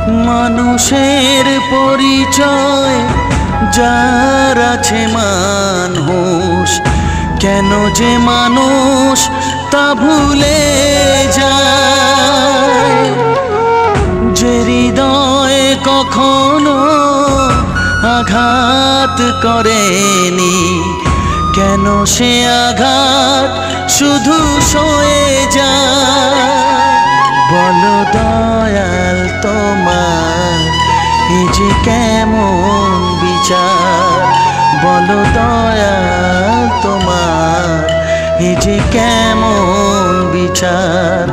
মানুষের পরিচয় যার আছে মানুষ, কেন যে মানুষ তা ভুলে যায়। যে হৃদয় কখনো আঘাত করেনি, কেন সে আঘাত শুধু সয়ে যায়। বলো দয়াল তোমার এ যে কেমন বিচার, বলো দয়াল তোমার এ যে কেমন বিচার।